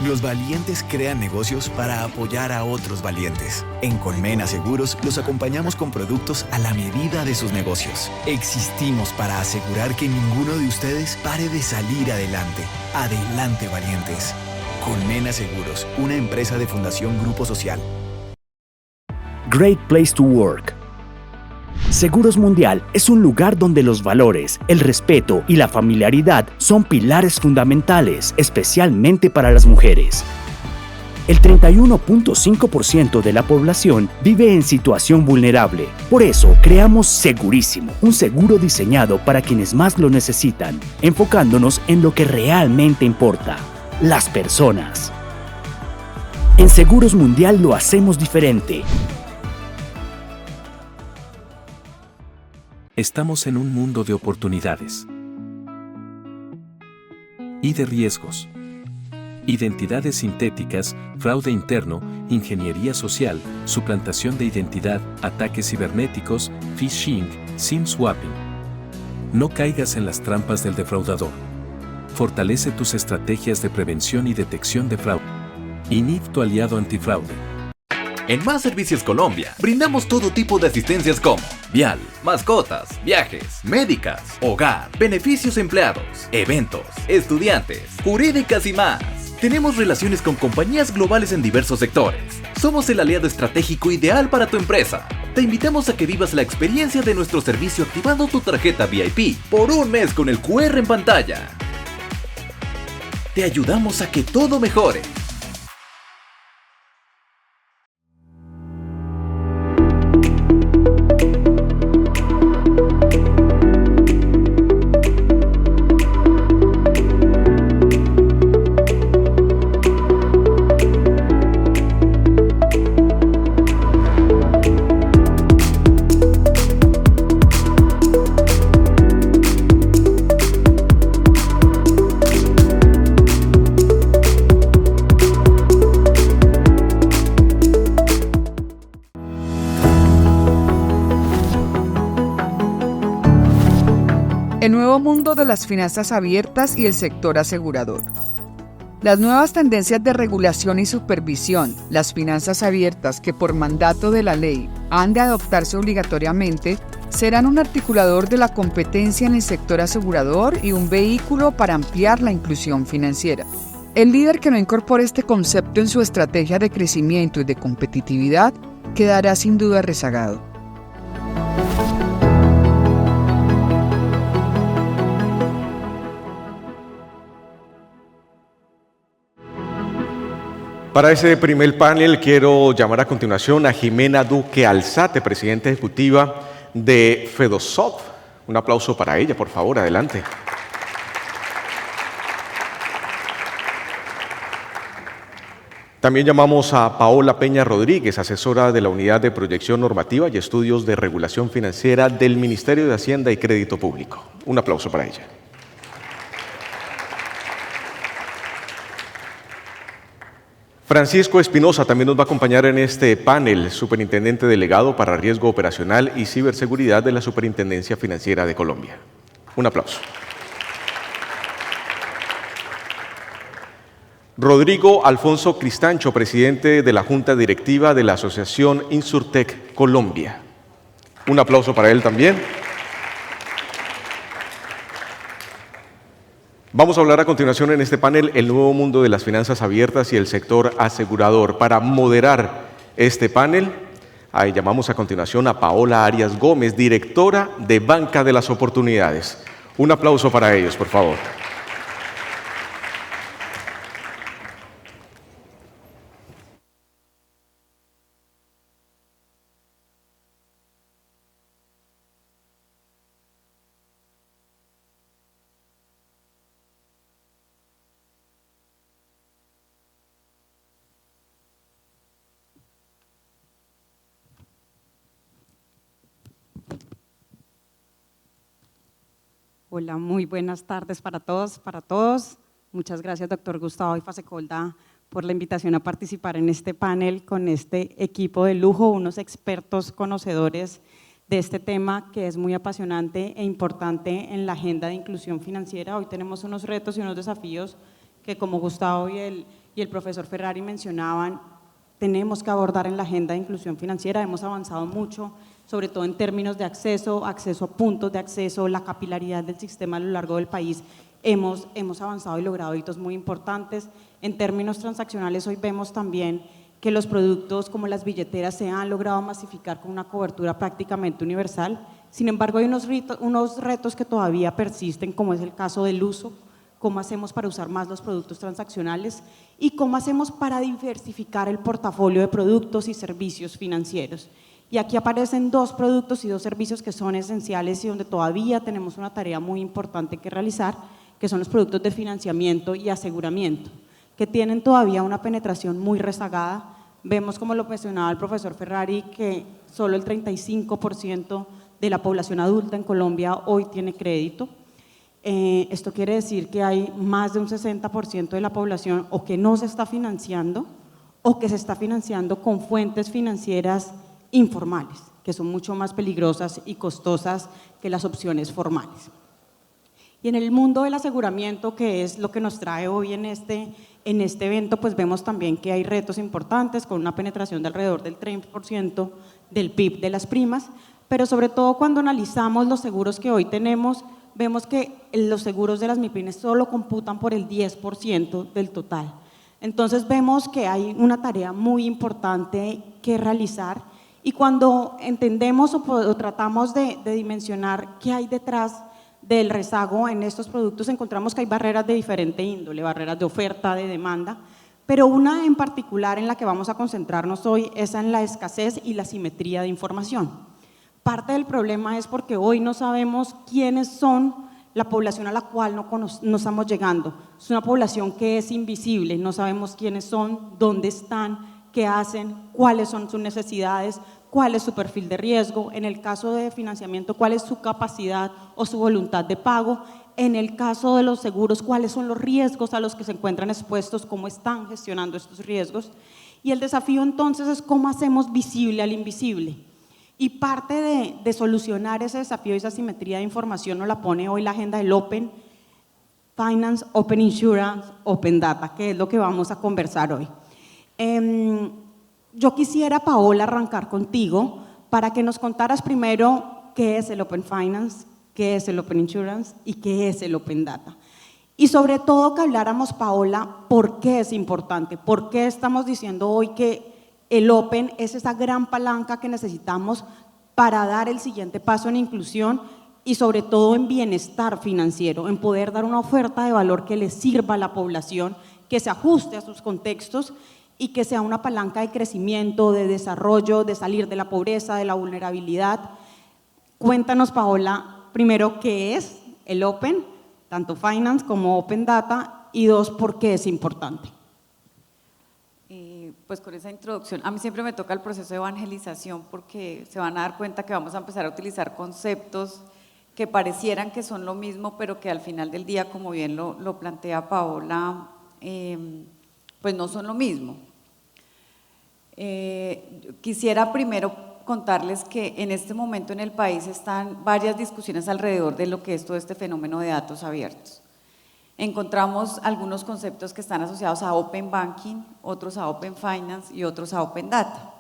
Los valientes crean negocios para apoyar a otros valientes. En Colmena Seguros los acompañamos con productos a la medida de sus negocios. Existimos para asegurar que ninguno de ustedes pare de salir adelante. Adelante, valientes. Colmena Seguros, una empresa de Fundación Grupo Social. Great Place to Work. Seguros Mundial es un lugar donde los valores, el respeto y la familiaridad son pilares fundamentales, especialmente para las mujeres. El 31.5% de la población vive en situación vulnerable. Por eso, creamos Segurísimo, un seguro diseñado para quienes más lo necesitan, enfocándonos en lo que realmente importa: las personas. En Seguros Mundial lo hacemos diferente. Estamos en un mundo de oportunidades y de riesgos. Identidades sintéticas, fraude interno, ingeniería social, suplantación de identidad, ataques cibernéticos, phishing, SIM swapping. No caigas en las trampas del defraudador. Fortalece tus estrategias de prevención y detección de fraude. INIF, tu aliado antifraude. En Más Servicios Colombia, brindamos todo tipo de asistencias como vial, mascotas, viajes, médicas, hogar, beneficios empleados, eventos, estudiantes, jurídicas y más. Tenemos relaciones con compañías globales en diversos sectores. Somos el aliado estratégico ideal para tu empresa. Te invitamos a que vivas la experiencia de nuestro servicio activando tu tarjeta VIP por un mes con el QR en pantalla. Te ayudamos a que todo mejore. El nuevo mundo de las finanzas abiertas y el sector asegurador. Las nuevas tendencias de regulación y supervisión, las finanzas abiertas que por mandato de la ley han de adoptarse obligatoriamente, serán un articulador de la competencia en el sector asegurador y un vehículo para ampliar la inclusión financiera. El líder que no incorpore este concepto en su estrategia de crecimiento y de competitividad quedará sin duda rezagado. Para ese primer panel quiero llamar a continuación a Jimena Duque Alzate, presidenta ejecutiva de Fedosoft. Un aplauso para ella, por favor, adelante. También llamamos a Paola Peña Rodríguez, asesora de la Unidad de Proyección Normativa y Estudios de Regulación Financiera del Ministerio de Hacienda y Crédito Público. Un aplauso para ella. Francisco Espinosa también nos va a acompañar en este panel, superintendente delegado para riesgo operacional y ciberseguridad de la Superintendencia Financiera de Colombia. Un aplauso. Rodrigo Alfonso Cristancho, presidente de la Junta Directiva de la Asociación Insurtech Colombia. Un aplauso para él también. Vamos a hablar a continuación en este panel el nuevo mundo de las finanzas abiertas y el sector asegurador. Para moderar este panel, llamamos a continuación a Paola Arias Gómez, directora de Banca de las Oportunidades. Un aplauso para ellos, por favor. Hola, muy buenas tardes para todos. Muchas gracias, doctor Gustavo y Fasecolda, por la invitación a participar en este panel con este equipo de lujo, unos expertos conocedores de este tema que es muy apasionante e importante en la agenda de inclusión financiera. Hoy tenemos unos retos y unos desafíos que, como Gustavo y el y el profesor Ferrari mencionaban, tenemos que abordar en la agenda de inclusión financiera. Hemos avanzado mucho, sobre todo en términos de acceso a puntos de acceso, la capilaridad del sistema a lo largo del país. Hemos avanzado y logrado hitos muy importantes. En términos transaccionales, hoy vemos también que los productos como las billeteras se han logrado masificar con una cobertura prácticamente universal. Sin embargo, hay unos retos que todavía persisten, como es el caso del uso, cómo hacemos para usar más los productos transaccionales y cómo hacemos para diversificar el portafolio de productos y servicios financieros. Y aquí aparecen dos productos y dos servicios que son esenciales y donde todavía tenemos una tarea muy importante que realizar, que son los productos de financiamiento y aseguramiento, que tienen todavía una penetración muy rezagada. Vemos, como lo mencionaba el profesor Ferrari, que solo el 35% de la población adulta en Colombia hoy tiene crédito. Esto quiere decir que hay más de un 60% de la población o que no se está financiando o que se está financiando con fuentes financieras informales, que son mucho más peligrosas y costosas que las opciones formales. Y en el mundo del aseguramiento, que es lo que nos trae hoy en este evento, pues vemos también que hay retos importantes con una penetración de alrededor del 30% del PIB de las primas, pero sobre todo cuando analizamos los seguros que hoy tenemos, vemos que los seguros de las MIPYMES solo computan por el 10% del total. Entonces vemos que hay una tarea muy importante que realizar y cuando entendemos o tratamos de dimensionar qué hay detrás del rezago en estos productos, encontramos que hay barreras de diferente índole, barreras de oferta, de demanda, pero una en particular en la que vamos a concentrarnos hoy es en la escasez y la simetría de información. Parte del problema es porque hoy no sabemos quiénes son la población a la cual no estamos llegando. Es una población que es invisible, no sabemos quiénes son, dónde están, qué hacen, cuáles son sus necesidades, cuál es su perfil de riesgo, en el caso de financiamiento, cuál es su capacidad o su voluntad de pago, en el caso de los seguros, cuáles son los riesgos a los que se encuentran expuestos, cómo están gestionando estos riesgos. Y el desafío entonces es cómo hacemos visible al invisible. Y parte de solucionar ese desafío y esa simetría de información nos la pone hoy la agenda del Open Finance, Open Insurance, Open Data, que es lo que vamos a conversar hoy. Yo quisiera, Paola, arrancar contigo para que nos contaras primero qué es el Open Finance, qué es el Open Insurance y qué es el Open Data. Y sobre todo que habláramos, Paola, por qué es importante, por qué estamos diciendo hoy que el Open es esa gran palanca que necesitamos para dar el siguiente paso en inclusión y sobre todo en bienestar financiero, en poder dar una oferta de valor que le sirva a la población, que se ajuste a sus contextos y que sea una palanca de crecimiento, de desarrollo, de salir de la pobreza, de la vulnerabilidad. Cuéntanos, Paola, primero, ¿qué es el Open, tanto Finance como Open Data? Y dos, ¿por qué es importante? Pues con esa introducción, a mí siempre me toca el proceso de evangelización porque se van a dar cuenta que vamos a empezar a utilizar conceptos que parecieran que son lo mismo, pero que al final del día, como bien lo plantea Paola, pues no son lo mismo. Quisiera primero contarles que en este momento en el país están varias discusiones alrededor de lo que es todo este fenómeno de datos abiertos. Encontramos algunos conceptos que están asociados a Open Banking, otros a Open Finance y otros a Open Data.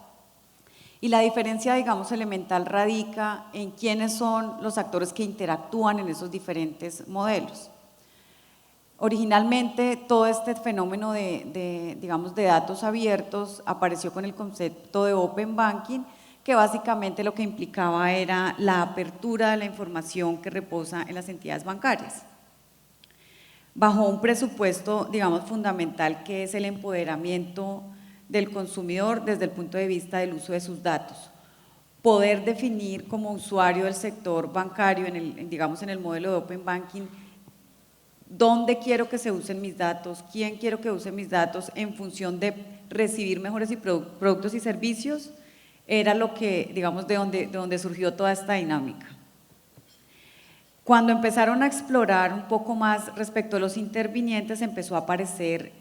Y la diferencia, digamos, elemental radica en quiénes son los actores que interactúan en esos diferentes modelos. Originalmente, todo este fenómeno digamos, de datos abiertos apareció con el concepto de Open Banking, que básicamente lo que implicaba era la apertura de la información que reposa en las entidades bancarias, bajo un presupuesto, digamos, fundamental, que es el empoderamiento del consumidor desde el punto de vista del uso de sus datos. Poder definir como usuario del sector bancario, digamos, en el modelo de Open Banking, dónde quiero que se usen mis datos, quién quiero que use mis datos en función de recibir mejores productos y servicios, era lo que, digamos, de donde surgió toda esta dinámica. Cuando empezaron a explorar un poco más respecto a los intervinientes, empezó a aparecer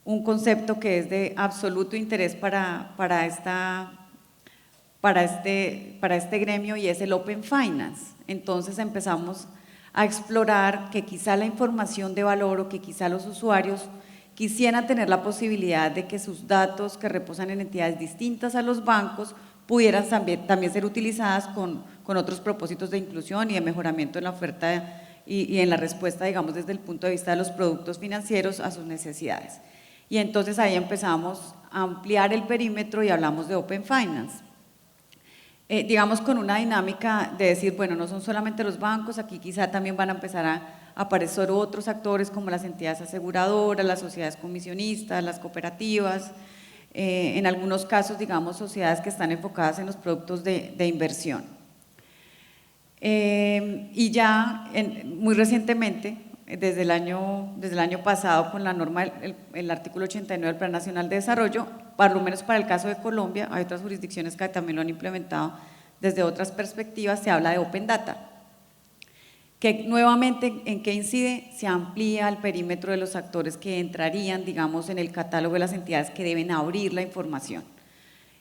un concepto que es de absoluto interés para este gremio, y es el Open Finance. Entonces empezamos a explorar que quizá la información de valor o que quizá los usuarios quisieran tener la posibilidad de que sus datos que reposan en entidades distintas a los bancos pudieran también ser utilizadas con otros propósitos de inclusión y de mejoramiento en la oferta y en la respuesta, digamos, desde el punto de vista de los productos financieros a sus necesidades. Y entonces ahí empezamos a ampliar el perímetro y hablamos de Open Finance. Digamos con una dinámica de decir, bueno, no son solamente los bancos, aquí quizá también van a empezar a aparecer otros actores como las entidades aseguradoras, las sociedades comisionistas, las cooperativas, en algunos casos, digamos, sociedades que están enfocadas en los productos de inversión. Y ya muy recientemente, desde el año pasado, con la norma, el artículo 89 del Plan Nacional de Desarrollo, por lo menos para el caso de Colombia, hay otras jurisdicciones que también lo han implementado desde otras perspectivas, se habla de Open Data, que nuevamente, ¿en qué incide? Se amplía el perímetro de los actores que entrarían, digamos, en el catálogo de las entidades que deben abrir la información.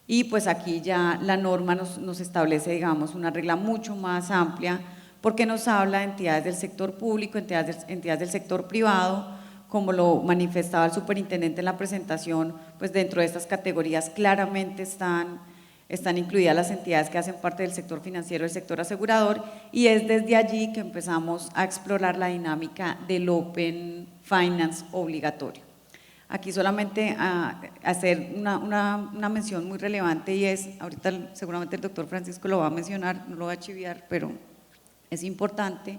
Y pues aquí ya la norma nos establece, digamos, una regla mucho más amplia, porque nos habla de entidades del sector público, entidades del sector privado, como lo manifestaba el superintendente en la presentación, pues dentro de estas categorías claramente están incluidas las entidades que hacen parte del sector financiero, del sector asegurador, y es desde allí que empezamos a explorar la dinámica del Open Finance obligatorio. Aquí solamente a hacer una mención muy relevante, y es, ahorita seguramente el doctor Francisco lo va a mencionar, no lo va a chiviar, pero es importante.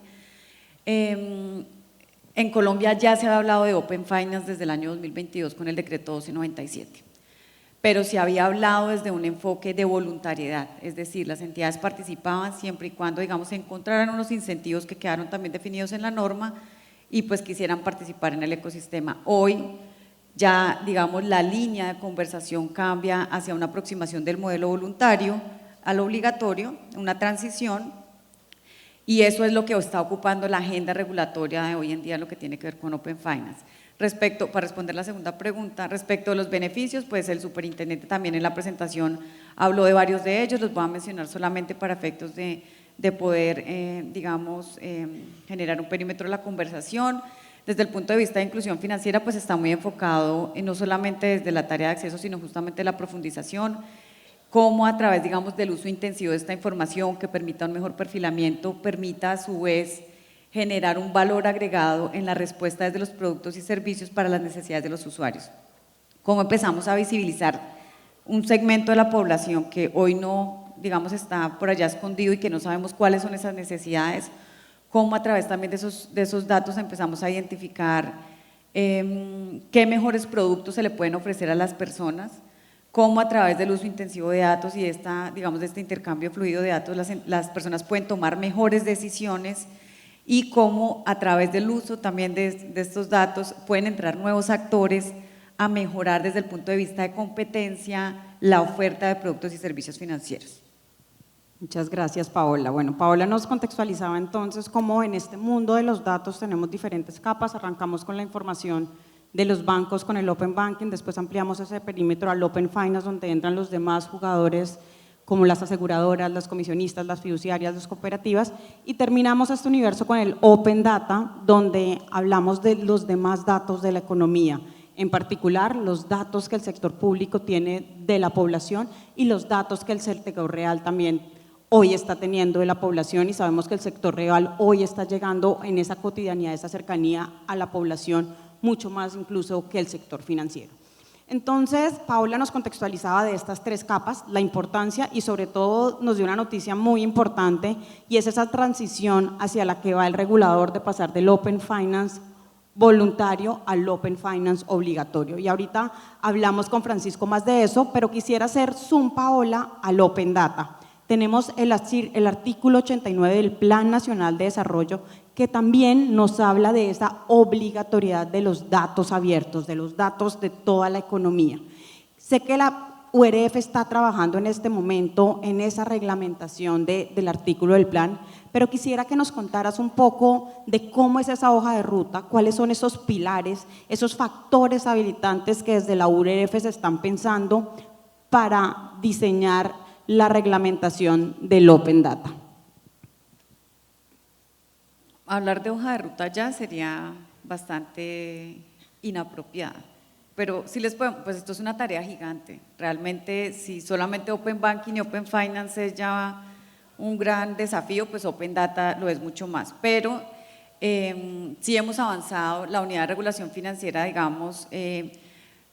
En Colombia ya se ha hablado de Open Finance desde el año 2022 con el decreto 1297, pero se había hablado desde un enfoque de voluntariedad, es decir, las entidades participaban siempre y cuando, digamos, se encontraran unos incentivos que quedaron también definidos en la norma y pues quisieran participar en el ecosistema. Hoy ya, digamos, la línea de conversación cambia hacia una aproximación del modelo voluntario al obligatorio, una transición. Y eso es lo que está ocupando la agenda regulatoria de hoy en día, lo que tiene que ver con Open Finance. Para responder la segunda pregunta, respecto a los beneficios, pues el superintendente también en la presentación habló de varios de ellos, los voy a mencionar solamente para efectos de poder, digamos, generar un perímetro de la conversación. Desde el punto de vista de inclusión financiera, pues está muy enfocado no solamente desde la tarea de acceso, sino justamente la profundización, cómo a través, digamos, del uso intensivo de esta información que permita un mejor perfilamiento, permita a su vez generar un valor agregado en la respuesta desde los productos y servicios para las necesidades de los usuarios. Cómo empezamos a visibilizar un segmento de la población que hoy no, digamos, está por allá escondido y que no sabemos cuáles son esas necesidades, cómo a través también de esos datos empezamos a identificar qué mejores productos se le pueden ofrecer a las personas, cómo a través del uso intensivo de datos y de este intercambio fluido de datos las personas pueden tomar mejores decisiones y cómo a través del uso también de estos datos pueden entrar nuevos actores a mejorar desde el punto de vista de competencia la oferta de productos y servicios financieros. Muchas gracias, Paola. Bueno, Paola nos contextualizaba entonces cómo en este mundo de los datos tenemos diferentes capas. Arrancamos con la información de los bancos con el Open Banking, después ampliamos ese perímetro al Open Finance, donde entran los demás jugadores como las aseguradoras, las comisionistas, las fiduciarias, las cooperativas, y terminamos este universo con el Open Data, donde hablamos de los demás datos de la economía, en particular los datos que el sector público tiene de la población y los datos que el sector real también hoy está teniendo de la población, y sabemos que el sector real hoy está llegando en esa cotidianidad, esa cercanía a la población, mucho más incluso que el sector financiero. Entonces, Paola nos contextualizaba de estas tres capas, la importancia, y sobre todo nos dio una noticia muy importante, y es esa transición hacia la que va el regulador de pasar del Open Finance voluntario al Open Finance obligatorio. Y ahorita hablamos con Francisco más de eso, pero quisiera hacer zoom, Paola, al Open Data. Tenemos el artículo 89 del Plan Nacional de Desarrollo, que también nos habla de esa obligatoriedad de los datos abiertos, de los datos de toda la economía. Sé que la URF está trabajando en este momento en esa reglamentación del artículo del plan, pero quisiera que nos contaras un poco de cómo es esa hoja de ruta, cuáles son esos pilares, esos factores habilitantes que desde la URF se están pensando para diseñar la reglamentación del Open Data. Hablar de hoja de ruta ya sería bastante inapropiada. Pero si les podemos, pues esto es una tarea gigante. Realmente, si solamente Open Banking y Open Finance es ya un gran desafío, pues Open Data lo es mucho más. Pero sí hemos avanzado, la unidad de regulación financiera, digamos,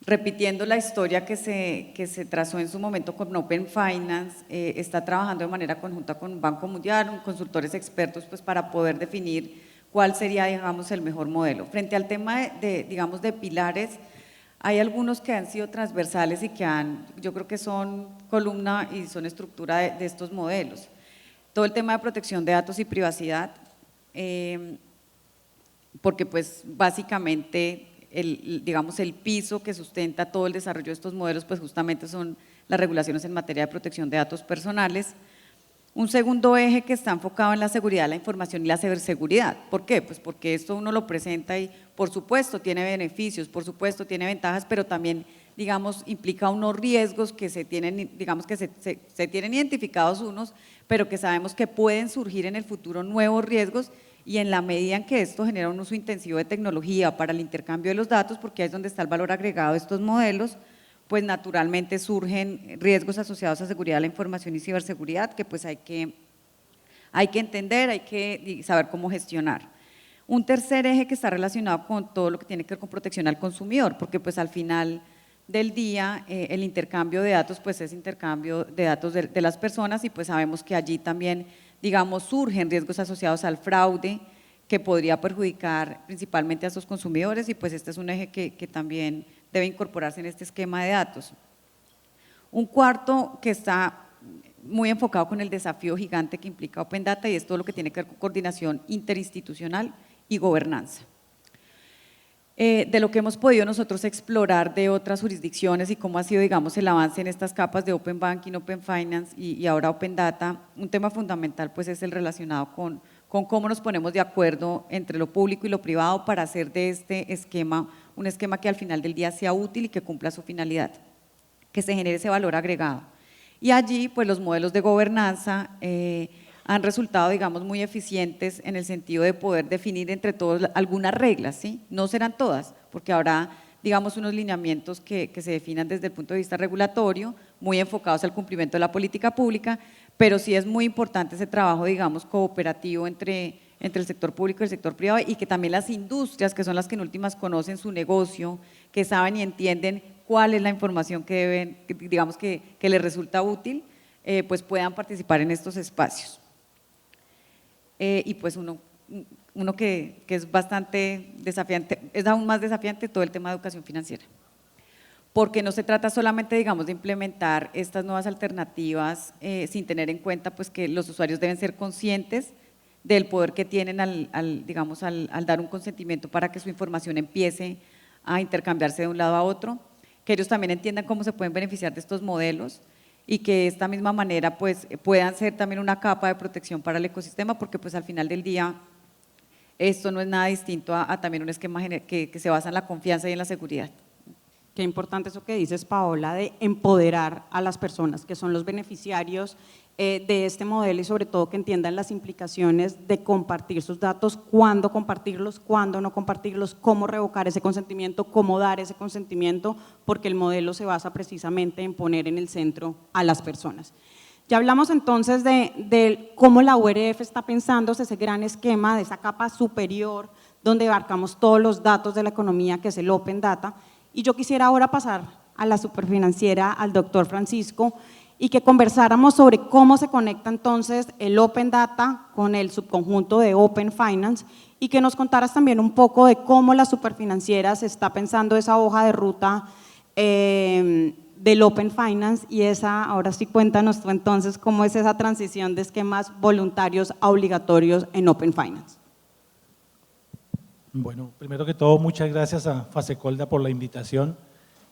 repitiendo la historia que se trazó en su momento con Open Finance, está trabajando de manera conjunta con Banco Mundial, consultores expertos, pues para poder definir cuál sería, digamos, el mejor modelo. Frente al tema digamos, de pilares, hay algunos que han sido transversales y que yo creo que son columna y son estructura de estos modelos. Todo el tema de protección de datos y privacidad, porque pues básicamente digamos, el piso que sustenta todo el desarrollo de estos modelos, pues justamente son las regulaciones en materia de protección de datos personales. Un segundo eje que está enfocado en la seguridad de la información y la ciberseguridad. ¿Por qué? Pues porque esto uno lo presenta y por supuesto tiene beneficios, por supuesto tiene ventajas, pero también, digamos, implica unos riesgos que se tienen, digamos que se tienen identificados unos, pero que sabemos que pueden surgir en el futuro nuevos riesgos, y en la medida en que esto genera un uso intensivo de tecnología para el intercambio de los datos, porque ahí es donde está el valor agregado de estos modelos, pues naturalmente surgen riesgos asociados a seguridad de la información y ciberseguridad que pues hay que entender, hay que saber cómo gestionar. Un tercer eje que está relacionado con todo lo que tiene que ver con protección al consumidor, porque pues al final del día el intercambio de datos pues es intercambio de datos de las personas, y pues sabemos que allí también, digamos, surgen riesgos asociados al fraude que podría perjudicar principalmente a esos consumidores, y pues este es un eje que también debe incorporarse en este esquema de datos. Un cuarto que está muy enfocado con el desafío gigante que implica Open Data, y es todo lo que tiene que ver con coordinación interinstitucional y gobernanza. De lo que hemos podido nosotros explorar de otras jurisdicciones y cómo ha sido, digamos, el avance en estas capas de Open Banking, Open Finance y ahora Open Data, un tema fundamental pues es el relacionado con cómo nos ponemos de acuerdo entre lo público y lo privado para hacer de este esquema un esquema que al final del día sea útil y que cumpla su finalidad, que se genere ese valor agregado. Y allí pues los modelos de gobernanza han resultado, digamos, muy eficientes en el sentido de poder definir entre todos algunas reglas, ¿sí? No serán todas, porque habrá, digamos, unos lineamientos que se definan desde el punto de vista regulatorio, muy enfocados al cumplimiento de la política pública, pero sí es muy importante ese trabajo, digamos, cooperativo entre el sector público y el sector privado, y que también las industrias, que son las que en últimas conocen su negocio, que saben y entienden cuál es la información que deben, digamos, que les resulta útil, pues puedan participar en estos espacios. Y pues uno que es bastante desafiante, es aún más desafiante todo el tema de educación financiera, porque no se trata solamente, digamos, de implementar estas nuevas alternativas sin tener en cuenta pues que los usuarios deben ser conscientes del poder que tienen al dar un consentimiento para que su información empiece a intercambiarse de un lado a otro, que ellos también entiendan cómo se pueden beneficiar de estos modelos, y que de esta misma manera pues puedan ser también una capa de protección para el ecosistema, porque pues al final del día esto no es nada distinto a también un esquema que se basa en la confianza y en la seguridad. Qué importante eso que dices, Paola, de empoderar a las personas que son los beneficiarios de este modelo, y sobre todo que entiendan las implicaciones de compartir sus datos, cuándo compartirlos, cuándo no compartirlos, cómo revocar ese consentimiento, cómo dar ese consentimiento, porque el modelo se basa precisamente en poner en el centro a las personas. Ya hablamos entonces de cómo la URF está pensando ese gran esquema de esa capa superior donde abarcamos todos los datos de la economía, que es el Open Data, y yo quisiera ahora pasar a la superfinanciera, al doctor Francisco, y que conversáramos sobre cómo se conecta entonces el Open Data con el subconjunto de Open Finance, y que nos contaras también un poco de cómo la superfinanciera se está pensando esa hoja de ruta del Open Finance, y ahora sí cuéntanos tú entonces cómo es esa transición de esquemas voluntarios a obligatorios en Open Finance. Bueno, primero que todo, muchas gracias a Fasecolda por la invitación,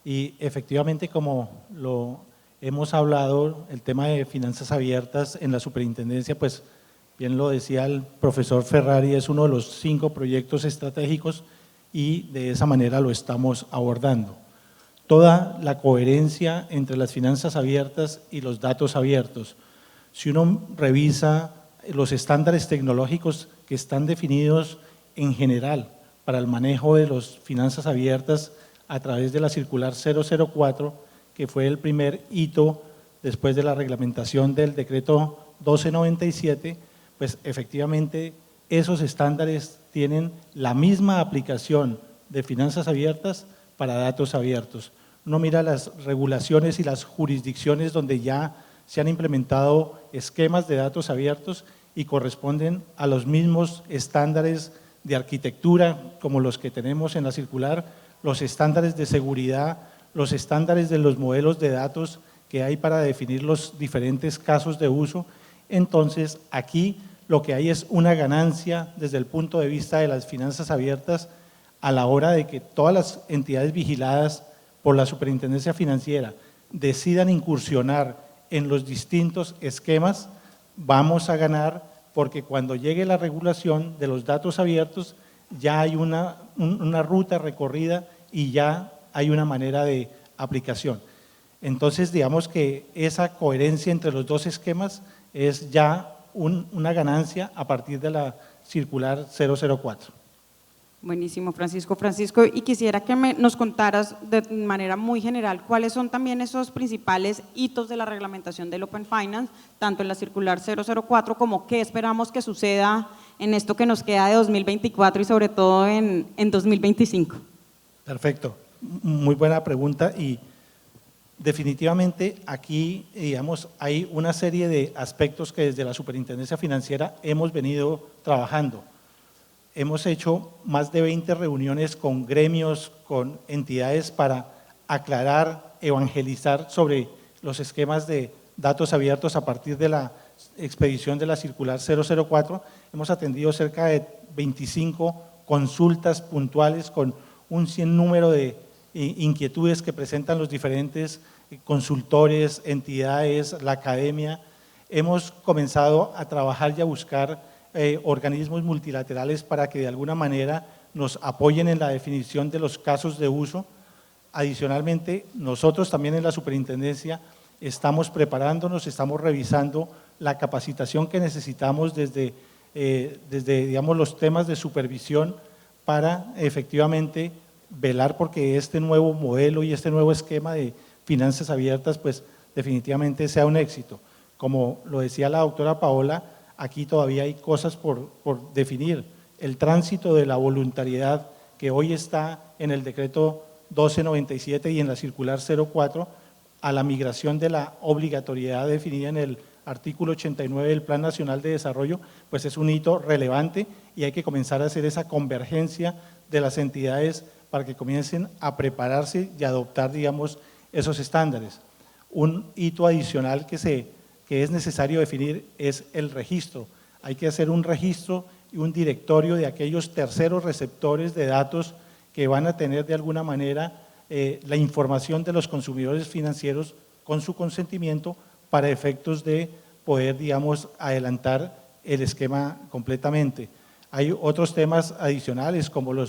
y efectivamente, como lo hemos hablado, el tema de finanzas abiertas en la superintendencia, pues bien lo decía el profesor Ferrari, es uno de los 5 proyectos estratégicos, y de esa manera lo estamos abordando. Toda la coherencia entre las finanzas abiertas y los datos abiertos. Si uno revisa los estándares tecnológicos que están definidos en general para el manejo de las finanzas abiertas a través de la circular 004, que fue el primer hito después de la reglamentación del decreto 1297, pues efectivamente esos estándares tienen la misma aplicación de finanzas abiertas para datos abiertos. Uno mira las regulaciones y las jurisdicciones donde ya se han implementado esquemas de datos abiertos y corresponden a los mismos estándares de arquitectura como los que tenemos en la circular, los estándares de seguridad, los estándares de los modelos de datos que hay para definir los diferentes casos de uso. Entonces, aquí lo que hay es una ganancia desde el punto de vista de las finanzas abiertas a la hora de que todas las entidades vigiladas por la Superintendencia Financiera decidan incursionar en los distintos esquemas, vamos a ganar porque cuando llegue la regulación de los datos abiertos ya hay una ruta recorrida y ya hay una manera de aplicación. Entonces, digamos que esa coherencia entre los dos esquemas es ya una ganancia a partir de la circular 004. Buenísimo, Francisco. Francisco, y quisiera que nos contaras de manera muy general cuáles son también esos principales hitos de la reglamentación del Open Finance, tanto en la circular 004 como qué esperamos que suceda en esto que nos queda de 2024 y sobre todo en 2025. Perfecto, muy buena pregunta y definitivamente aquí, digamos, hay una serie de aspectos que desde la Superintendencia Financiera hemos venido trabajando. Hemos hecho más de 20 reuniones con gremios, con entidades para aclarar, evangelizar sobre los esquemas de datos abiertos a partir de la expedición de la circular 004. Hemos atendido cerca de 25 consultas puntuales con un sinnúmero de inquietudes que presentan los diferentes consultores, entidades, la academia. Hemos comenzado a trabajar y a buscar organismos multilaterales para que de alguna manera nos apoyen en la definición de los casos de uso. Adicionalmente, nosotros también en la Superintendencia estamos preparándonos, estamos revisando la capacitación que necesitamos desde digamos, los temas de supervisión para efectivamente velar porque este nuevo modelo y este nuevo esquema de finanzas abiertas pues definitivamente sea un éxito. Como lo decía la doctora Paola, aquí todavía hay cosas por definir. El tránsito de la voluntariedad que hoy está en el decreto 1297 y en la circular 04 a la migración de la obligatoriedad definida en el artículo 89 del Plan Nacional de Desarrollo, pues es un hito relevante y hay que comenzar a hacer esa convergencia de las entidades para que comiencen a prepararse y adoptar, digamos, esos estándares. Un hito adicional que es necesario definir es el registro. Hay que hacer un registro y un directorio de aquellos terceros receptores de datos que van a tener de alguna manera la información de los consumidores financieros con su consentimiento para efectos de poder, digamos, adelantar el esquema completamente. Hay otros temas adicionales como la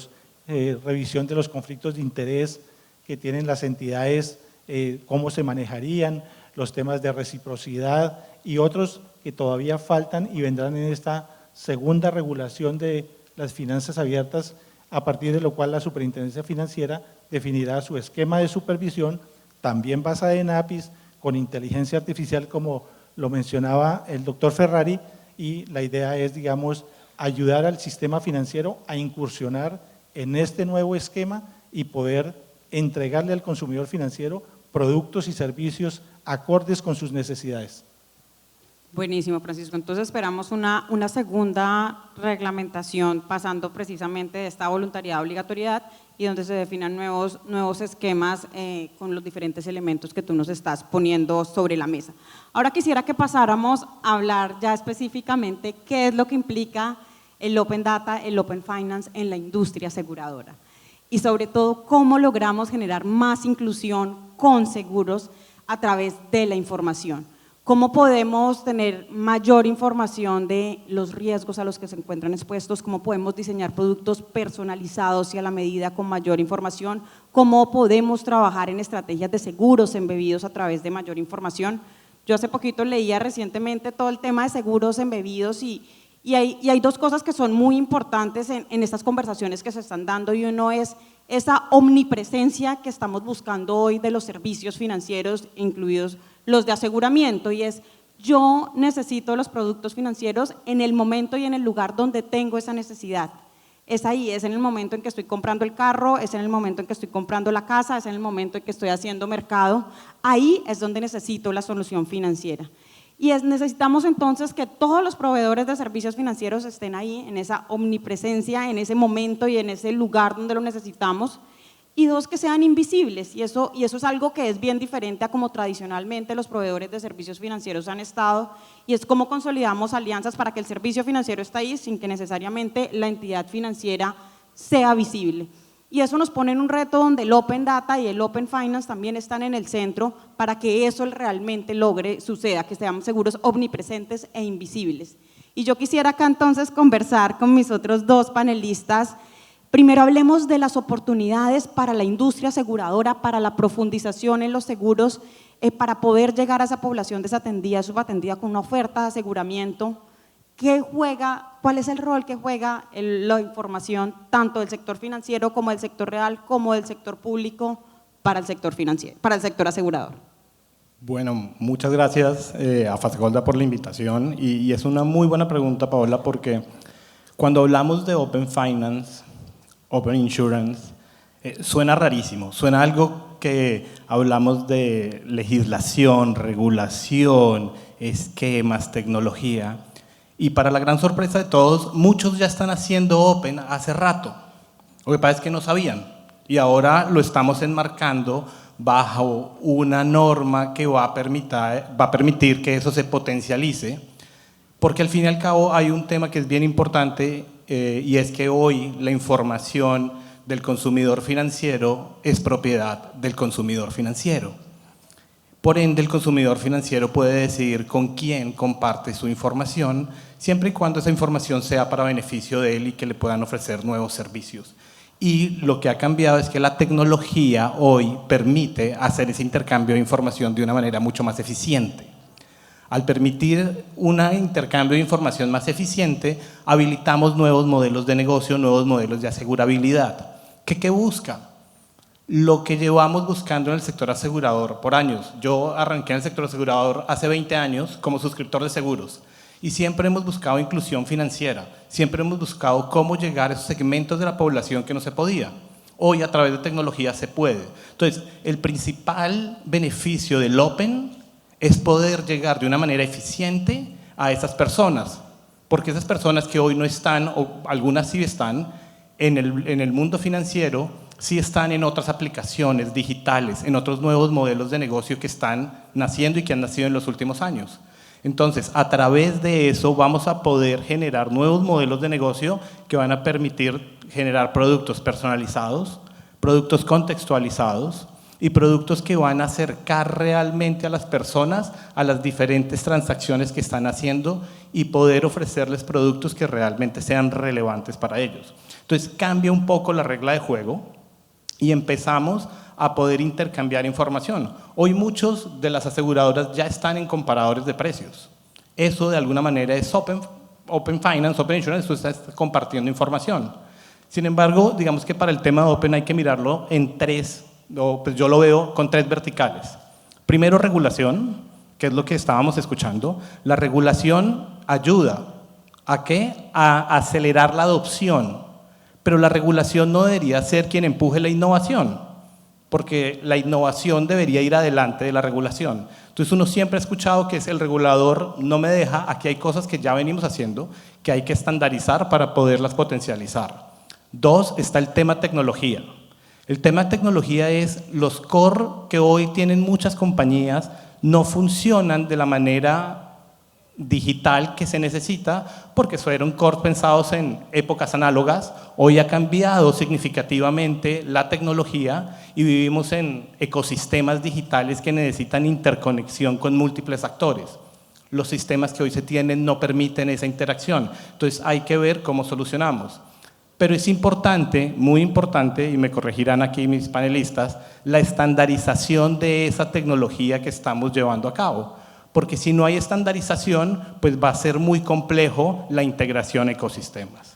revisión de los conflictos de interés que tienen las entidades, cómo se manejarían, los temas de reciprocidad y otros que todavía faltan y vendrán en esta segunda regulación de las finanzas abiertas, a partir de lo cual la Superintendencia Financiera definirá su esquema de supervisión, también basada en APIs, con inteligencia artificial, como lo mencionaba el doctor Ferrari, y la idea es, digamos, ayudar al sistema financiero a incursionar en este nuevo esquema y poder entregarle al consumidor financiero productos y servicios acordes con sus necesidades. Buenísimo, Francisco. Entonces esperamos una segunda reglamentación pasando precisamente de esta voluntariedad a obligatoriedad y donde se definan nuevos esquemas con los diferentes elementos que tú nos estás poniendo sobre la mesa. Ahora quisiera que pasáramos a hablar ya específicamente qué es lo que implica el Open Data, el Open Finance en la industria aseguradora y sobre todo cómo logramos generar más inclusión con seguros a través de la información. ¿Cómo podemos tener mayor información de los riesgos a los que se encuentran expuestos? ¿Cómo podemos diseñar productos personalizados y a la medida con mayor información? ¿Cómo podemos trabajar en estrategias de seguros embebidos a través de mayor información? Yo hace poquito leía recientemente todo el tema de seguros embebidos y Y hay dos cosas que son muy importantes en estas conversaciones que se están dando, y uno es esa omnipresencia que estamos buscando hoy de los servicios financieros, incluidos los de aseguramiento, y es yo necesito los productos financieros en el momento y en el lugar donde tengo esa necesidad. Es ahí, es en el momento en que estoy comprando el carro, es en el momento en que estoy comprando la casa, es en el momento en que estoy haciendo mercado. Ahí es donde necesito la solución financiera. Y necesitamos entonces que todos los proveedores de servicios financieros estén ahí, en esa omnipresencia, en ese momento y en ese lugar donde lo necesitamos. Y dos, que sean invisibles, y eso es algo que es bien diferente a como tradicionalmente los proveedores de servicios financieros han estado, y es cómo consolidamos alianzas para que el servicio financiero esté ahí sin que necesariamente la entidad financiera sea visible. Y eso nos pone en un reto donde el Open Data y el Open Finance también están en el centro para que eso realmente suceda, que seamos seguros omnipresentes e invisibles. Y yo quisiera acá entonces conversar con mis otros dos panelistas. Primero hablemos de las oportunidades para la industria aseguradora, para la profundización en los seguros, para poder llegar a esa población desatendida, subatendida con una oferta de aseguramiento. ¿Cuál es el rol que juega la información tanto del sector financiero como del sector real, como del sector público para el sector financiero, para el sector asegurador? Bueno, muchas gracias a Fasecolda por la invitación, y es una muy buena pregunta, Paola, porque cuando hablamos de Open Finance, Open Insurance, suena rarísimo, suena algo que hablamos de legislación, regulación, esquemas, tecnología, y para la gran sorpresa de todos, muchos ya están haciendo Open hace rato. Lo que pasa es que no sabían, y ahora lo estamos enmarcando bajo una norma que va a permitir que eso se potencialice, porque al fin y al cabo hay un tema que es bien importante, y es que hoy la información del consumidor financiero es propiedad del consumidor financiero. Por ende, el consumidor financiero puede decidir con quién comparte su información, siempre y cuando esa información sea para beneficio de él y que le puedan ofrecer nuevos servicios. Y lo que ha cambiado es que la tecnología hoy permite hacer ese intercambio de información de una manera mucho más eficiente. Al permitir un intercambio de información más eficiente, habilitamos nuevos modelos de negocio, nuevos modelos de asegurabilidad. ¿Qué busca? Lo que llevamos buscando en el sector asegurador por años. Yo arranqué en el sector asegurador hace 20 años como suscriptor de seguros, y siempre hemos buscado inclusión financiera, siempre hemos buscado cómo llegar a esos segmentos de la población que no se podía. Hoy a través de tecnología se puede. Entonces, el principal beneficio del Open es poder llegar de una manera eficiente a esas personas, porque esas personas que hoy no están, o algunas sí están, en el mundo financiero, sí están en otras aplicaciones digitales, en otros nuevos modelos de negocio que están naciendo y que han nacido en los últimos años. Entonces, a través de eso vamos a poder generar nuevos modelos de negocio que van a permitir generar productos personalizados, productos contextualizados y productos que van a acercar realmente a las personas a las diferentes transacciones que están haciendo y poder ofrecerles productos que realmente sean relevantes para ellos. Entonces, cambia un poco la regla de juego y empezamos a poder intercambiar información. Hoy muchos de las aseguradoras ya están en comparadores de precios. Eso de alguna manera es Open Finance, Open Insurance, tú estás compartiendo información. Sin embargo, digamos que para el tema de Open hay que mirarlo en pues yo lo veo con tres verticales. Primero, regulación, que es lo que estábamos escuchando. La regulación ayuda ¿a qué? A acelerar la adopción, pero la regulación no debería ser quien empuje la innovación, porque la innovación debería ir adelante de la regulación. Entonces uno siempre ha escuchado que es el regulador no me deja, aquí hay cosas que ya venimos haciendo, que hay que estandarizar para poderlas potencializar. Dos, está el tema tecnología. El tema de tecnología es los core que hoy tienen muchas compañías no funcionan de la manera digital que se necesita porque fueron core pensados en épocas análogas. Hoy ha cambiado significativamente la tecnología y vivimos en ecosistemas digitales que necesitan interconexión con múltiples actores. Los sistemas que hoy se tienen no permiten esa interacción. Entonces hay que ver cómo solucionamos. Pero es importante, muy importante, y me corregirán aquí mis panelistas, la estandarización de esa tecnología que estamos llevando a cabo. porque si no hay estandarización, pues va a ser muy complejo la integración a ecosistemas.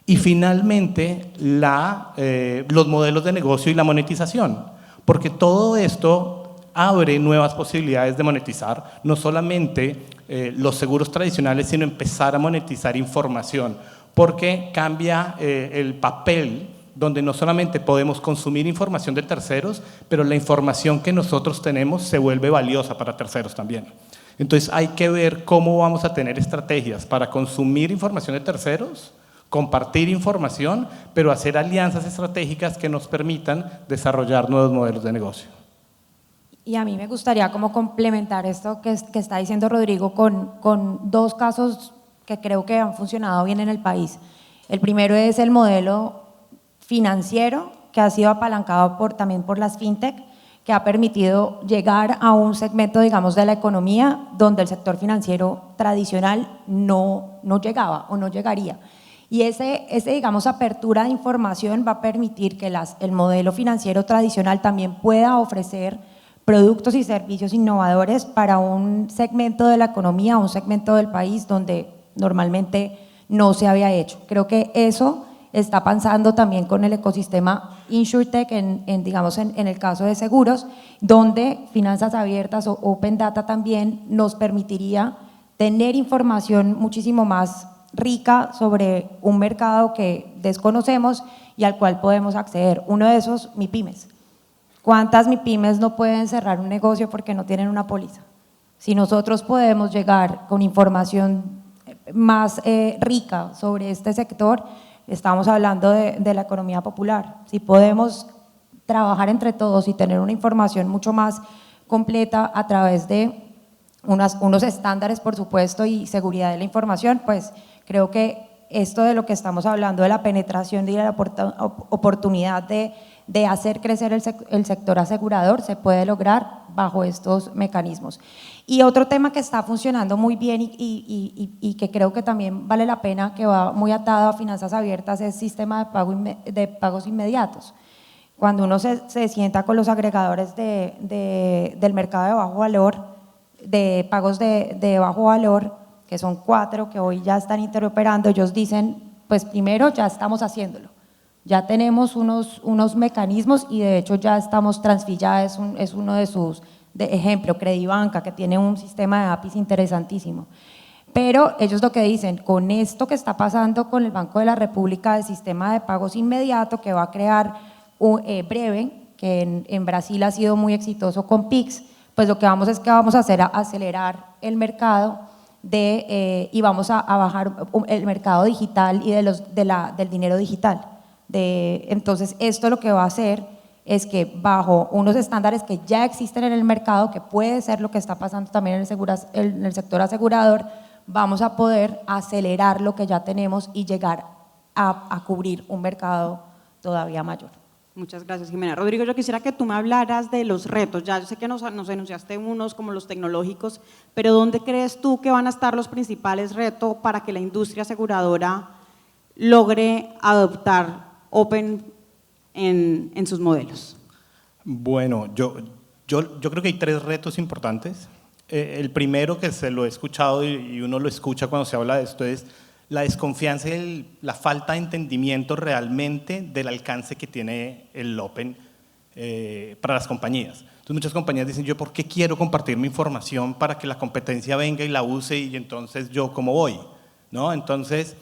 Y finalmente, los modelos de negocio y la monetización, porque todo esto abre nuevas posibilidades de monetizar, no solamente los seguros tradicionales, sino empezar a monetizar información, porque cambia el papel donde no solamente podemos consumir información de terceros, pero la información que nosotros tenemos se vuelve valiosa para terceros también. Entonces hay que ver cómo vamos a tener estrategias para consumir información de terceros, compartir información, pero hacer alianzas estratégicas que nos permitan desarrollar nuevos modelos de negocio. Y a mí me gustaría como complementar esto que está diciendo Rodrigo con dos casos que creo que han funcionado bien en el país. El primero es el modelo financiero, que ha sido apalancado también por las fintech, que ha permitido llegar a un segmento, digamos, de la economía donde el sector financiero tradicional no llegaba o no llegaría. Y ese digamos, apertura de información va a permitir que el modelo financiero tradicional también pueda ofrecer productos y servicios innovadores para un segmento de la economía, un segmento del país donde normalmente no se había hecho. Creo que eso está pasando también con el ecosistema InsurTech, digamos, en el caso de seguros, donde finanzas abiertas o Open Data también nos permitiría tener información muchísimo más rica sobre un mercado que desconocemos y al cual podemos acceder. Uno de esos, MIPYMES. ¿Cuántas MIPYMES no pueden cerrar un negocio porque no tienen una póliza? Si nosotros podemos llegar con información más rica sobre este sector, estamos hablando de la economía popular. Si podemos trabajar entre todos y tener una información mucho más completa a través de unos estándares, por supuesto, y seguridad de la información, pues creo que esto de lo que estamos hablando, de la penetración y de la oportunidad de hacer crecer el sector asegurador, se puede lograr bajo estos mecanismos. Y otro tema que está funcionando muy bien y que creo que también vale la pena, que va muy atado a finanzas abiertas, es el sistema de pagos inmediatos. Cuando uno se sienta con los agregadores del mercado de bajo valor, de pagos de bajo valor, que son 4 que hoy ya están interoperando, ellos dicen, pues primero ya estamos haciéndolo. Ya tenemos unos mecanismos y de hecho ya estamos, Transfilla es uno de sus, de ejemplo, Credibanca, que tiene un sistema de APIs interesantísimo. Pero ellos lo que dicen, con esto que está pasando con el Banco de la República, el sistema de pagos inmediato que va a crear Breve, que en Brasil ha sido muy exitoso con Pix, pues lo que vamos a hacer es acelerar el mercado y vamos a bajar el mercado digital y del dinero digital. Entonces, esto lo que va a hacer es que bajo unos estándares que ya existen en el mercado, que puede ser lo que está pasando también en el sector asegurador, vamos a poder acelerar lo que ya tenemos y llegar a cubrir un mercado todavía mayor. Muchas gracias, Jimena. Rodrigo, yo quisiera que tú me hablaras de los retos. Ya yo sé que nos enunciaste unos como los tecnológicos, pero ¿dónde crees tú que van a estar los principales retos para que la industria aseguradora logre adoptar Open en sus modelos? Bueno, yo creo que hay 3 retos importantes. El primero, que se lo he escuchado y uno lo escucha cuando se habla de esto, es la desconfianza y la falta de entendimiento realmente del alcance que tiene el Open para las compañías. Entonces muchas compañías dicen, yo ¿por qué quiero compartir mi información para que la competencia venga y la use y entonces yo cómo voy? ¿No? Entonces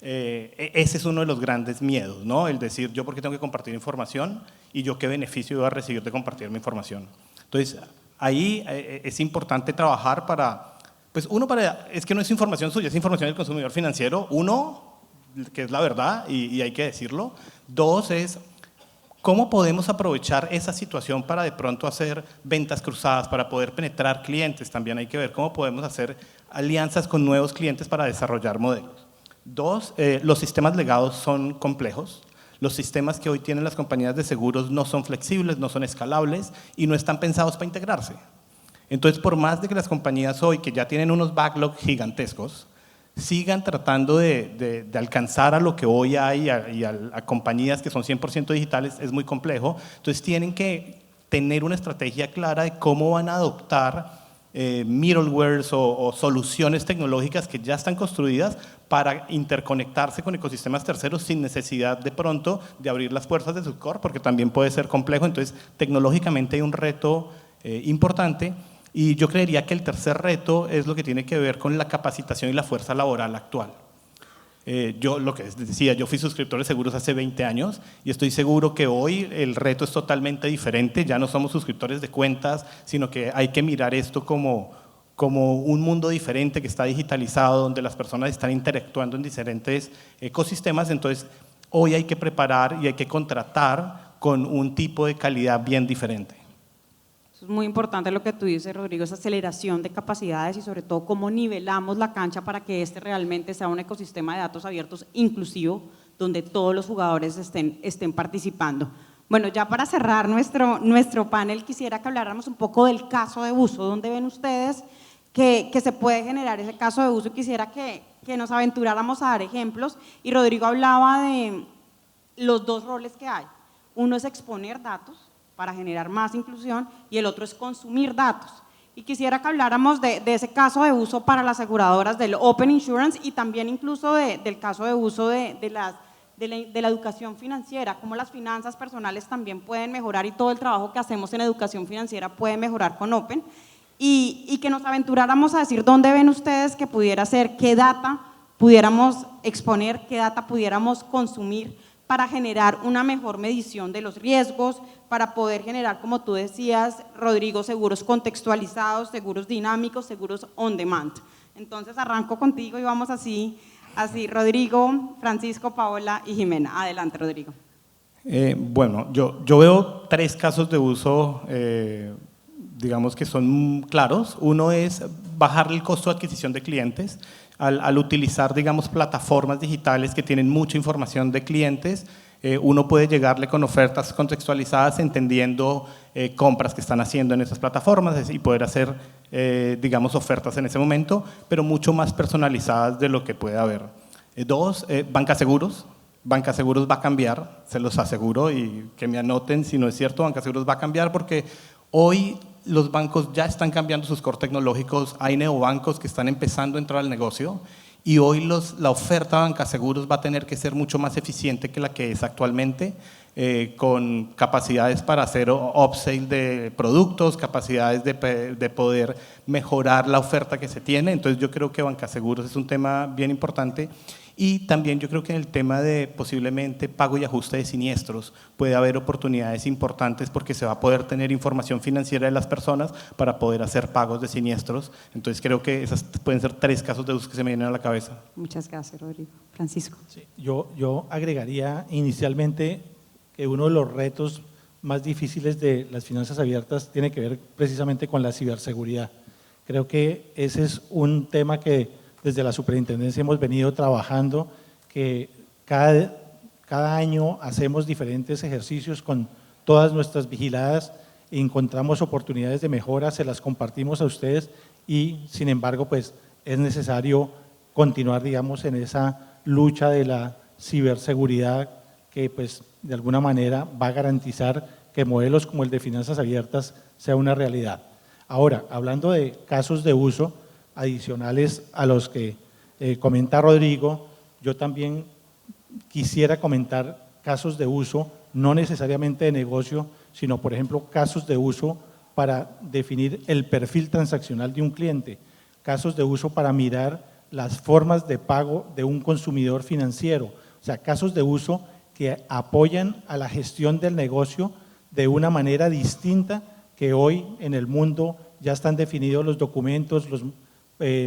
ese es uno de los grandes miedos, ¿no? El decir, yo ¿por qué tengo que compartir información? Y yo ¿qué beneficio voy a recibir de compartir mi información? Entonces ahí es importante trabajar para… Pues es que no es información suya, es información del consumidor financiero. Uno, que es la verdad y hay que decirlo. 2 es cómo podemos aprovechar esa situación para de pronto hacer ventas cruzadas, para poder penetrar clientes. También hay que ver cómo podemos hacer alianzas con nuevos clientes para desarrollar modelos. 2, los sistemas legados son complejos. Los sistemas que hoy tienen las compañías de seguros no son flexibles, no son escalables y no están pensados para integrarse. Entonces, por más de que las compañías hoy, que ya tienen unos backlogs gigantescos, sigan tratando de alcanzar a lo que hoy hay y a compañías que son 100% digitales, es muy complejo. Entonces, tienen que tener una estrategia clara de cómo van a adoptar middlewares o soluciones tecnológicas que ya están construidas para interconectarse con ecosistemas terceros sin necesidad de pronto de abrir las puertas de su core, porque también puede ser complejo. Entonces, tecnológicamente hay un reto importante, y yo creería que el tercer reto es lo que tiene que ver con la capacitación y la fuerza laboral actual. Yo, lo que decía, yo fui suscriptor de seguros hace 20 años y estoy seguro que hoy el reto es totalmente diferente. Ya no somos suscriptores de cuentas, sino que hay que mirar esto como un mundo diferente que está digitalizado, donde las personas están interactuando en diferentes ecosistemas. Entonces, hoy hay que preparar y hay que contratar con un tipo de calidad bien diferente. Es muy importante lo que tú dices, Rodrigo, esa aceleración de capacidades y sobre todo cómo nivelamos la cancha para que este realmente sea un ecosistema de datos abiertos inclusivo, donde todos los jugadores estén participando. Bueno, ya para cerrar nuestro panel, quisiera que habláramos un poco del caso de uso. ¿Dónde ven ustedes que se puede generar ese caso de uso? Quisiera que nos aventuráramos a dar ejemplos, y Rodrigo hablaba de los dos roles que hay. Uno es exponer datos para generar más inclusión, y el otro es consumir datos. Y quisiera que habláramos de ese caso de uso para las aseguradoras del Open Insurance, y también incluso del caso de uso de la educación financiera, cómo las finanzas personales también pueden mejorar, y todo el trabajo que hacemos en educación financiera puede mejorar con Open, y que nos aventuráramos a decir dónde ven ustedes que pudiera ser, qué data pudiéramos exponer, qué data pudiéramos consumir para generar una mejor medición de los riesgos, para poder generar, como tú decías, Rodrigo, seguros contextualizados, seguros dinámicos, seguros on demand. Entonces arranco contigo y vamos así, Rodrigo, Francisco, Paola y Jimena. Adelante, Rodrigo. Bueno, yo veo 3 casos de uso, digamos que son claros. Uno es bajar el costo de adquisición de clientes. Al utilizar, digamos, plataformas digitales que tienen mucha información de clientes, uno puede llegarle con ofertas contextualizadas, entendiendo compras que están haciendo en esas plataformas, y poder hacer, digamos, ofertas en ese momento, pero mucho más personalizadas de lo que puede haber. 2, Bancaseguros. Bancaseguros va a cambiar, se los aseguro, y que me anoten si no es cierto. Bancaseguros va a cambiar porque hoy los bancos ya están cambiando sus core tecnológicos, hay neobancos que están empezando a entrar al negocio, y hoy la oferta de Bancaseguros va a tener que ser mucho más eficiente que la que es actualmente, con capacidades para hacer upsell de productos, capacidades de poder mejorar la oferta que se tiene. Entonces yo creo que Bancaseguros es un tema bien importante. Y también yo creo que en el tema de posiblemente pago y ajuste de siniestros puede haber oportunidades importantes, porque se va a poder tener información financiera de las personas para poder hacer pagos de siniestros. Entonces creo que esas pueden ser 3 casos de uso que se me vienen a la cabeza. Muchas gracias, Rodrigo. Francisco. Sí, yo agregaría inicialmente que uno de los retos más difíciles de las finanzas abiertas tiene que ver precisamente con la ciberseguridad. Creo que ese es un tema que desde la superintendencia hemos venido trabajando, que cada año hacemos diferentes ejercicios con todas nuestras vigiladas, encontramos oportunidades de mejora, se las compartimos a ustedes, y sin embargo pues es necesario continuar, digamos, en esa lucha de la ciberseguridad, que pues de alguna manera va a garantizar que modelos como el de finanzas abiertas sea una realidad. Ahora, hablando de casos de uso adicionales a los que comenta Rodrigo, yo también quisiera comentar casos de uso, no necesariamente de negocio, sino por ejemplo casos de uso para definir el perfil transaccional de un cliente, casos de uso para mirar las formas de pago de un consumidor financiero, o sea, casos de uso que apoyan a la gestión del negocio de una manera distinta, que hoy en el mundo ya están definidos los documentos, los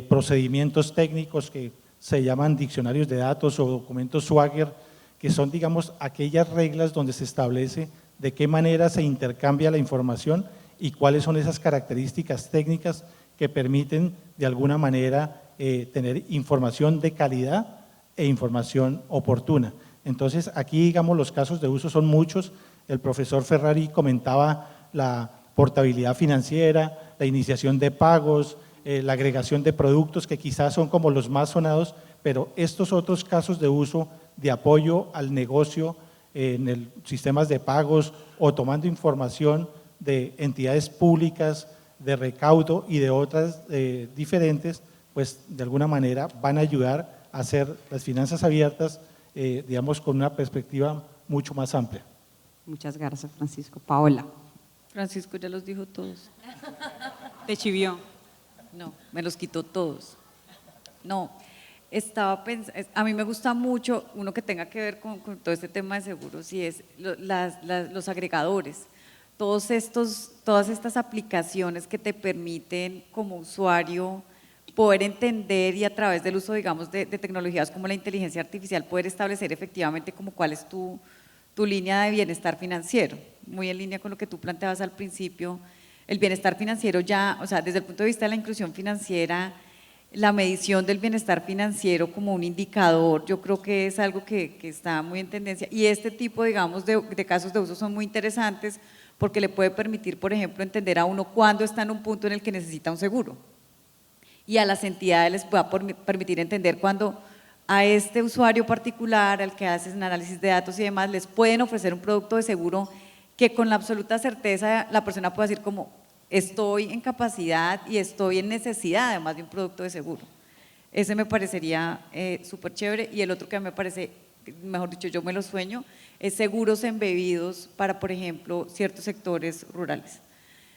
procedimientos técnicos que se llaman diccionarios de datos o documentos Swagger, que son, digamos, aquellas reglas donde se establece de qué manera se intercambia la información y cuáles son esas características técnicas que permiten de alguna manera tener información de calidad e información oportuna. Entonces, aquí, digamos, los casos de uso son muchos. El profesor Ferrari comentaba la portabilidad financiera, la iniciación de pagos, la agregación de productos, que quizás son como los más sonados, pero estos otros casos de uso de apoyo al negocio en el sistemas de pagos, o tomando información de entidades públicas de recaudo y de otras diferentes, pues de alguna manera van a ayudar a hacer las finanzas abiertas, digamos, con una perspectiva mucho más amplia. Muchas gracias, Francisco. Paola. Francisco ya los dijo todos. ¿Te chivió? No, me los quitó todos. No, estaba pensando, a mí me gusta mucho uno que tenga que ver con todo este tema de seguros y es los agregadores. Todas estas aplicaciones que te permiten como usuario poder entender y a través del uso, digamos, de tecnologías como la inteligencia artificial poder establecer efectivamente como cuál es tu línea de bienestar financiero. Muy en línea con lo que tú planteabas al principio, el bienestar financiero ya, o sea, desde el punto de vista de la inclusión financiera, la medición del bienestar financiero como un indicador, yo creo que es algo que está muy en tendencia y este tipo, digamos, de casos de uso son muy interesantes porque le puede permitir, por ejemplo, entender a uno cuándo está en un punto en el que necesita un seguro y a las entidades les pueda permitir entender cuándo a este usuario particular, al que haces un análisis de datos y demás, les pueden ofrecer un producto de seguro que con la absoluta certeza la persona pueda decir como estoy en capacidad y estoy en necesidad además de un producto de seguro. Ese me parecería súper chévere y el otro que me parece, mejor dicho, yo me lo sueño, es seguros embebidos para, por ejemplo, ciertos sectores rurales.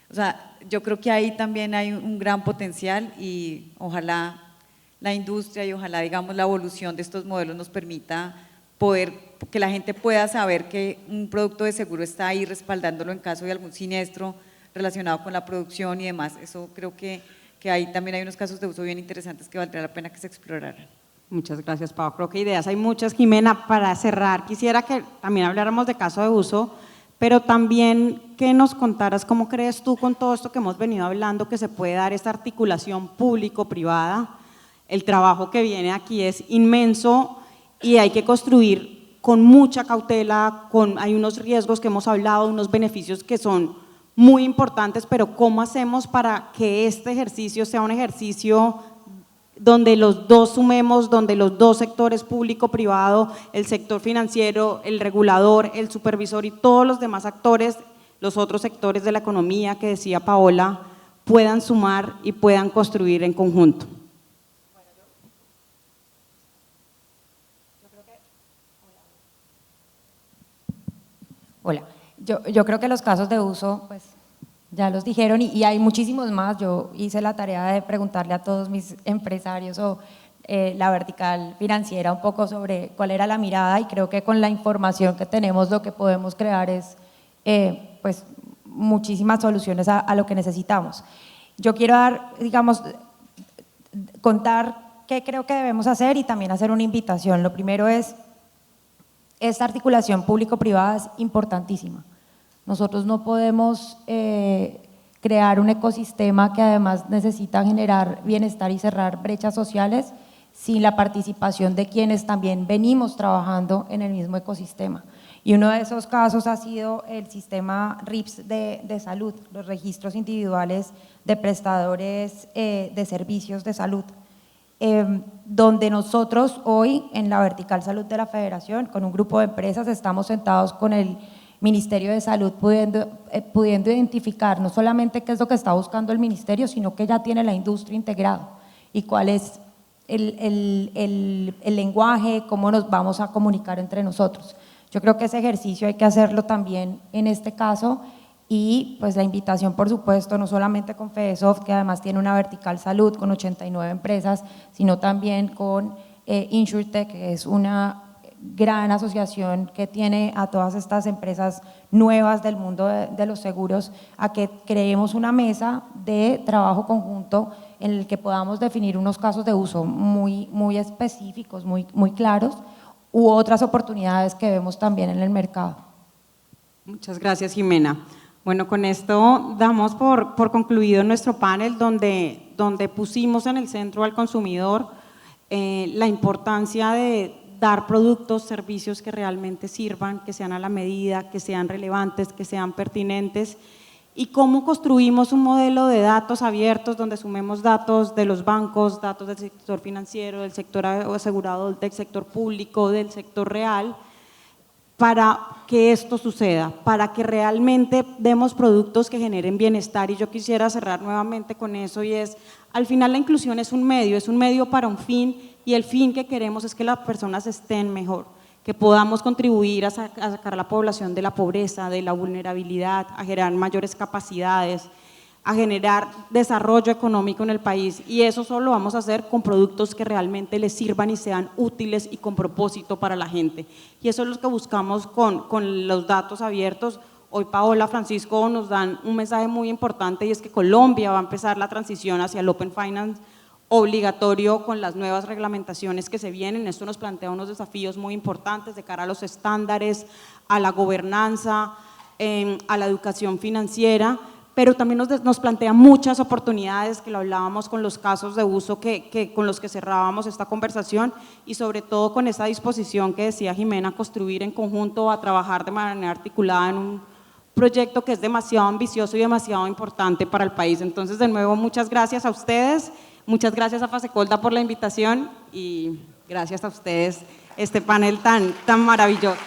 O sea, yo creo que ahí también hay un gran potencial y ojalá la industria y ojalá, digamos, la evolución de estos modelos nos permita que la gente pueda saber que un producto de seguro está ahí respaldándolo en caso de algún siniestro relacionado con la producción y demás. Eso creo que ahí también hay unos casos de uso bien interesantes que valdría la pena que se exploraran. Muchas gracias, Pau. Creo que ideas hay muchas. Jimena, para cerrar, quisiera que también habláramos de caso de uso, pero también que nos contaras cómo crees tú con todo esto que hemos venido hablando que se puede dar esta articulación público-privada. El trabajo que viene aquí es inmenso y hay que construir con mucha cautela, hay unos riesgos que hemos hablado, unos beneficios que son muy importantes, pero ¿cómo hacemos para que este ejercicio sea un ejercicio donde los dos sumemos, donde los dos sectores público-privado, el sector financiero, el regulador, el supervisor y todos los demás actores, los otros sectores de la economía que decía Paola, puedan sumar y puedan construir en conjunto? Hola, yo creo que los casos de uso, pues ya los dijeron y hay muchísimos más. Yo hice la tarea de preguntarle a todos mis empresarios o la vertical financiera un poco sobre cuál era la mirada y creo que con la información que tenemos lo que podemos crear es pues muchísimas soluciones a lo que necesitamos. Yo quiero dar, digamos, contar qué creo que debemos hacer y también hacer una invitación. Lo primero es, esta articulación público-privada es importantísima. Nosotros no podemos crear un ecosistema que además necesita generar bienestar y cerrar brechas sociales sin la participación de quienes también venimos trabajando en el mismo ecosistema. Y uno de esos casos ha sido el sistema RIPS de salud, los registros individuales de prestadores de servicios de salud. Donde nosotros hoy en la vertical salud de la Federación, con un grupo de empresas, estamos sentados con el Ministerio de Salud pudiendo identificar no solamente qué es lo que está buscando el ministerio, sino que ya tiene la industria integrado y cuál es el lenguaje, cómo nos vamos a comunicar entre nosotros. Yo creo que ese ejercicio hay que hacerlo también en este caso y pues la invitación, por supuesto, no solamente con Fedesoft, que además tiene una vertical salud con 89 empresas, sino también con InsurTech, que es una gran asociación que tiene a todas estas empresas nuevas del mundo de los seguros, a que creemos una mesa de trabajo conjunto en el que podamos definir unos casos de uso muy específicos, muy claros, u otras oportunidades que vemos también en el mercado. Muchas gracias, Jimena. Bueno, con esto damos por concluido nuestro panel donde pusimos en el centro al consumidor la importancia de dar productos, servicios que realmente sirvan, que sean a la medida, que sean relevantes, que sean pertinentes y cómo construimos un modelo de datos abiertos donde sumemos datos de los bancos, datos del sector financiero, del sector asegurado, del sector público, del sector real, para que esto suceda, para que realmente demos productos que generen bienestar. Y yo quisiera cerrar nuevamente con eso, y es, al final la inclusión es un medio para un fin, y el fin que queremos es que las personas estén mejor, que podamos contribuir a sacar a la población de la pobreza, de la vulnerabilidad, a generar mayores capacidades, a generar desarrollo económico en el país, y eso solo lo vamos a hacer con productos que realmente les sirvan y sean útiles y con propósito para la gente. Y eso es lo que buscamos con los datos abiertos. Hoy Paola, Francisco nos dan un mensaje muy importante, y es que Colombia va a empezar la transición hacia el Open Finance obligatorio con las nuevas reglamentaciones que se vienen. Esto nos plantea unos desafíos muy importantes de cara a los estándares, a la gobernanza, a la educación financiera, pero también nos plantea muchas oportunidades, que lo hablábamos con los casos de uso con los que cerrábamos esta conversación, y sobre todo con esa disposición que decía Jimena, a construir en conjunto, a trabajar de manera articulada en un proyecto que es demasiado ambicioso y demasiado importante para el país. Entonces, de nuevo, muchas gracias a ustedes, muchas gracias a Fasecolda por la invitación, y gracias a ustedes, este panel tan maravilloso.